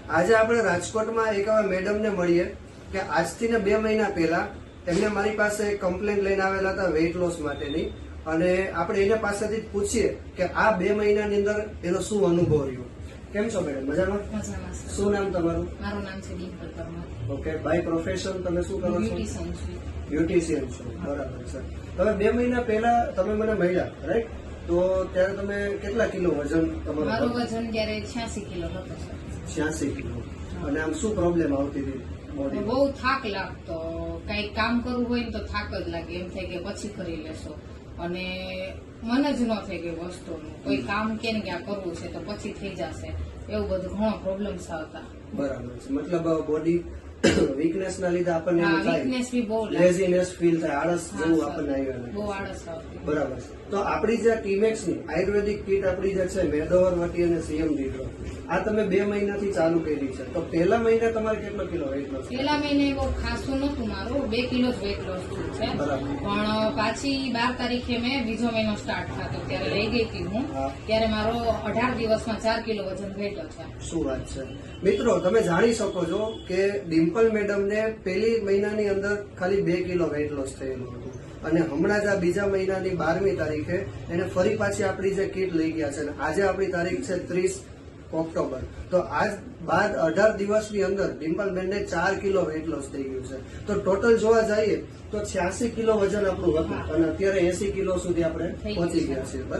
આજે આપણે રાજકોટમાં એક એવા મેડમને મળીએ કે આજથી ને 2 મહિના પહેલા એમને મારી પાસે કમ્પ્લેન લઈને આવેલા હતા વેઇટ લોસ માટેની, અને આપણે એને પાસેથી જ પૂછીએ કે આ 2 મહિનાની અંદર એનો શું અનુભવ રહ્યો. કેમ છો મેડમ? મજામાં? મજામાં સર. શું નામ તમારું? મારું નામ છે Dimple Parmar. Okay, by profession તમે શું કરો છો? બ્યુટિશિયન છું. બ્યુટિશિયન છો, બરાબર સર. હવે 2 મહિના પહેલા તમે મને મળ્યા, રાઈટ? તો ત્યારે તમે કેટલા કિલો વજન તમારું? મારું વજન ત્યારે 86 કિલો હતો સર. 86 કિલો. અને આમ શું પ્રોબ્લેમ આવતી હતી બોડી? બહુ થાક લાગતો, કઈ કામ કરવું હોય ને તો થાક જ લાગે, એમ થાય કે પછી કરી લેશો, અને મન જ ન થાય કે વસ્તુનું કોઈ કામ કે ને કે આ કરવું છે તો પછી થઈ જશે, એવું બધું ઘણા પ્રોબ્લેમ્સ આવતા. બરાબર છે. મતલબ બોડી વીકનેસ ના લીધે આપણને એવું થાય, વીકનેસ બી બહુ લાગે, લેઝીનેસ ફીલ થાય, આળસ હા, જેવું સર. આપણને આવ્યું. બહુ આળસ આવતી. બરાબર છે. તો આપણી જે ટીમેક્સ ની આયુર્વેદિક કીટ આપણી જે છે મેદોવર વટી અને સીએમ ડીડ્રો, આ તમે 2 મહિનાથી ચાલુ કરી છે, તો પહેલા મહિને તમારે કેટલો કિલો વેઇટ લોસ? પેલા મહિને બહુ ખાસું નતું મારું, 2 કિલો જ વેઇટ લોસ થયું છે. બરાબર. પણ પાછી 12 તારીખે મેં બીજો મહિનો સ્ટાર્ટ થતો ત્યારે લઈ ગઈ હતી હું, હા. ત્યારે મારો 18 દિવસમાં 4 કિલો વજન ઘટ્યો છે. શું વાત છે મિત્રો, તમે જાણી શકો છો કે ડિમ્પલ મેડમને પહેલી મહિનાની અંદર ખાલી 2 કિલો વેઇટ લોસ થયેલું હતું, અને હમણાં જ આ બીજા મહિનાની 12મી તારીખે એને ફરી પાછી આપણી જે કીટ લઈ ગયા છે, અને આજે આપણી તારીખ છે 30 ઓક્ટોબર. તો આજ બાદ 18 દિવસની અંદર ડિમ્પલ બેનને 4 કિલો વેઇટ લોસ થઈ ગયું છે. તો ટોટલ જોવા જઈએ તો 86 કિલો વજન આપણું હતું, અને અત્યારે 80 કિલો સુધી આપણે પહોંચી ગયા છીએ. બરાબર.